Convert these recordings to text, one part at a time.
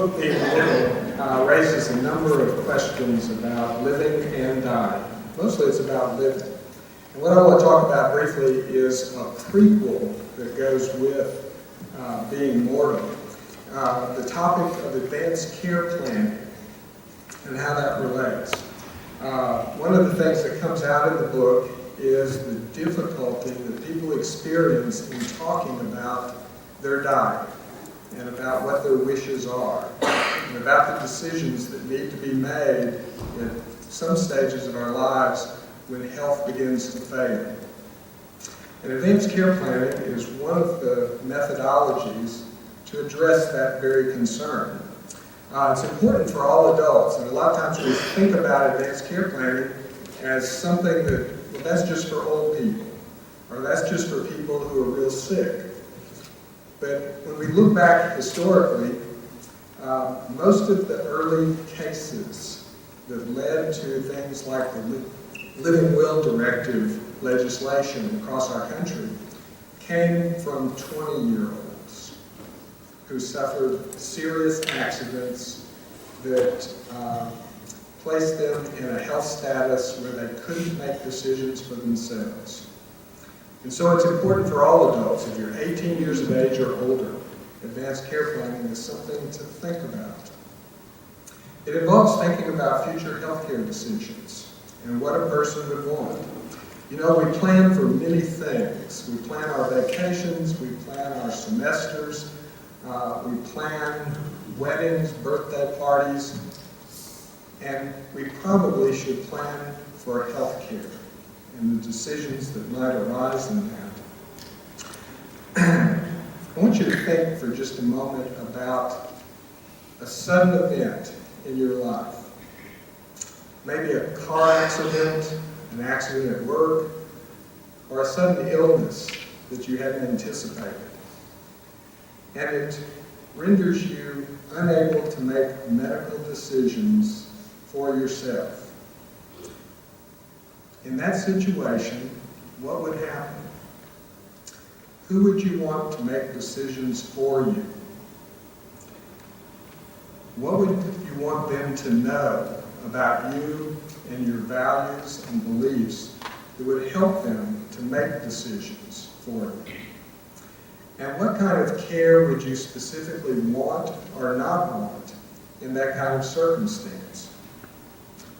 book, Being Mortal, raises a number of questions about living and dying. Mostly it's about living. And what I want to talk about briefly is a prequel that goes with Being Mortal. The topic of advanced care planning and how that relates. One of the things that comes out in the book is the difficulty that people experience in talking about their dying and about what their wishes are and about the decisions that need to be made at some stages of our lives when health begins to fail. And advanced care planning is one of the methodologies to address that very concern. It's important for all adults, and a lot of times we think about advanced care planning as something that, well, that's just for old people, or that's just for people who are real sick. But when we look back historically, most of the early cases that led to things like the Living Will Directive legislation across our country came from 20-year-olds who suffered serious accidents that placed them in a health status where they couldn't make decisions for themselves. And so it's important for all adults, if you're 18 years of age or older, advanced care planning is something to think about. It involves thinking about future healthcare decisions and what a person would want. You know, we plan for many things. We plan our vacations, we plan our semesters, we plan weddings, birthday parties, and we probably should plan for health care and the decisions that might arise in that. I want you to think for just a moment about a sudden event in your life. Maybe a car accident, an accident at work, or a sudden illness that you hadn't anticipated. And it renders you unable to make medical decisions for yourself. In that situation, what would happen? Who would you want to make decisions for you? What would you want them to know about you and your values and beliefs that would help them to make decisions for you? And what kind of care would you specifically want or not want in that kind of circumstance?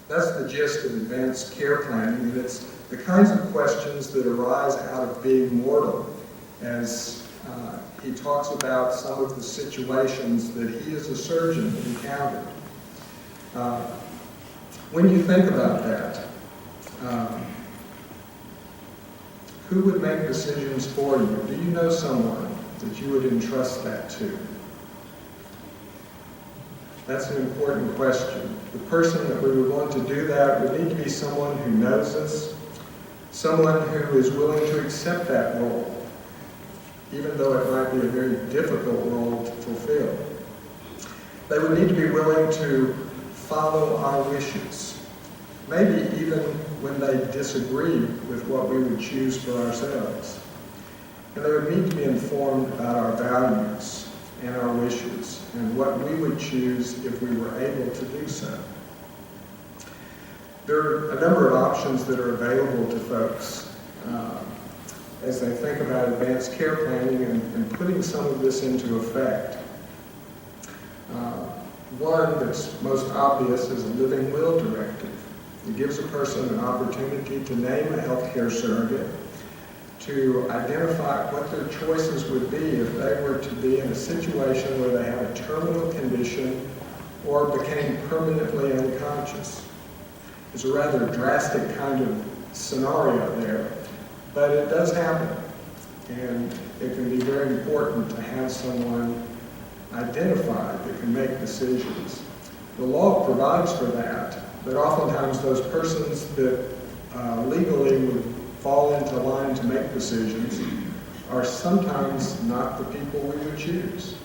That's the gist of advanced care planning, and it's the kinds of questions that arise out of being mortal, as he talks about some of the situations that he as a surgeon encountered. When you think about that, who would make decisions for you? Do you know someone that you would entrust that to? That's an important question. The person that we would want to do that would need to be someone who knows us, someone who is willing to accept that role, even though it might be a very difficult role to fulfill. They would need to be willing to follow our wishes, maybe even when they disagree with what we would choose for ourselves. And they would need to be informed about our values and our wishes and what we would choose if we were able to do so. There are a number of options that are available to folks as they think about advanced care planning and putting some of this into effect. One that's most obvious is a Living Will Directive. It gives a person an opportunity to name a healthcare surrogate, to identify what their choices would be if they were to be in a situation where they had a terminal condition or became permanently unconscious. It's a rather drastic kind of scenario there, but it does happen, and it can be very important to have someone identified that can make decisions. The law provides for that, but oftentimes those persons that legally would fall into line to make decisions are sometimes not the people we would choose.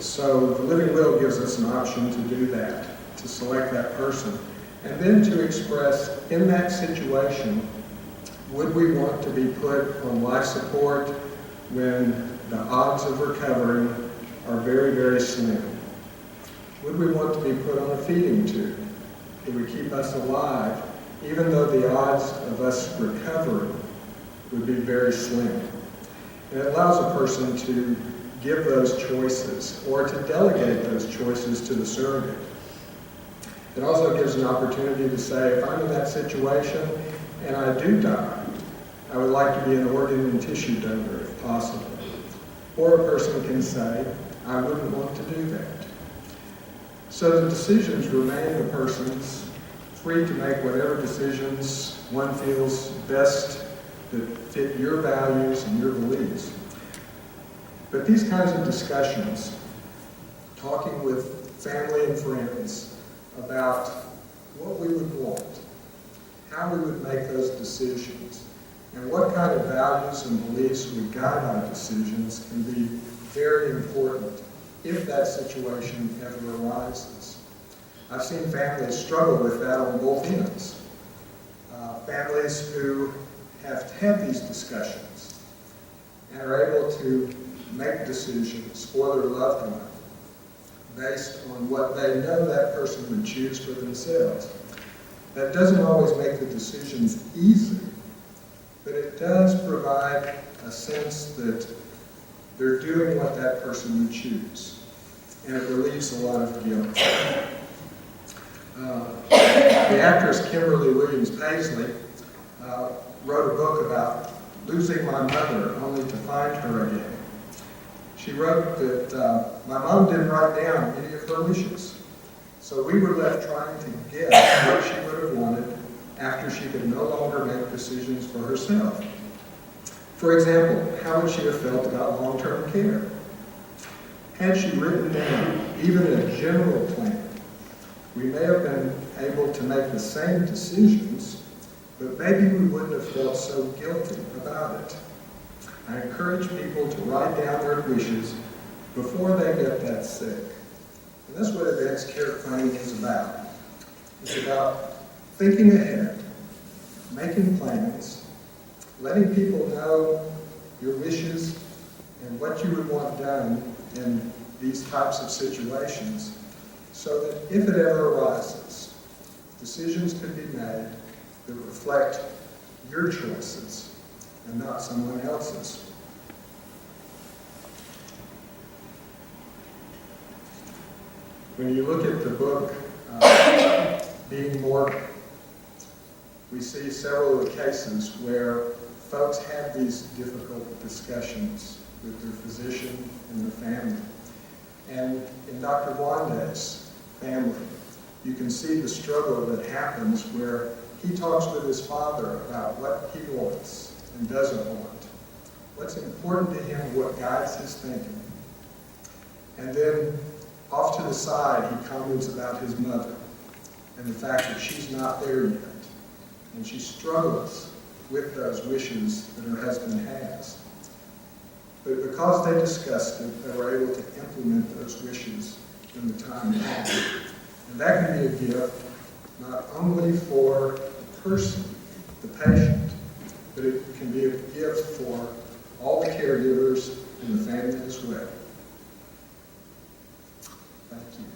So the Living Will gives us an option to do that, to select that person, and then to express in that situation, would we want to be put on life support when the odds of recovering are very, very slim? Would we want to be put on a feeding tube? It would keep us alive, even though the odds of us recovering would be very slim. And it allows a person to give those choices or to delegate those choices to the surrogate. It also gives an opportunity to say, if I'm in that situation and I do die, I would like to be an organ and tissue donor if possible. Or a person can say, I wouldn't want to do that. So the decisions remain the person's, free to make whatever decisions one feels best that fit your values and your beliefs. But these kinds of discussions, talking with family and friends about what we would want, how we would make those decisions, and what kind of values and beliefs would guide our decisions can be very important if that situation ever arises. I've seen families struggle with that on both ends. Families who have had these discussions and are able to make decisions for their loved one based on what they know that person would choose for themselves. That doesn't always make the decisions easy, but it does provide a sense that they're doing what that person would choose, and it relieves a lot of guilt. The actress Kimberly Williams Paisley wrote a book about losing my mother only to find her again. She wrote that my mom didn't write down any of her wishes, so we were left trying to guess what she would have wanted after she could no longer make decisions for herself. For example, how would she have felt about long-term care? Had she written down even a general plan, we may have been able to make the same decisions, but maybe we wouldn't have felt so guilty about it. I encourage people to write down their wishes before they get that sick. And that's what advanced care planning is about. It's about thinking ahead, making plans, letting people know your wishes and what you would want done in these types of situations, so that if it ever arises, decisions can be made that reflect your choices and not someone else's. When you look at the book, Being Morgan, we see several of the cases where folks have these difficult discussions with their physician and their family. And in Dr. Wande's family, you can see the struggle that happens where he talks with his father about what he wants and doesn't want, what's important to him, what guides his thinking. And then off to the side, he comments about his mother and the fact that she's not there yet. And she struggles with those wishes that her husband has. But because they discussed it, they were able to implement those wishes in the time had. And that can be a gift not only for the person, the patient, but it can be a gift for all the caregivers and the family as well. Thank you.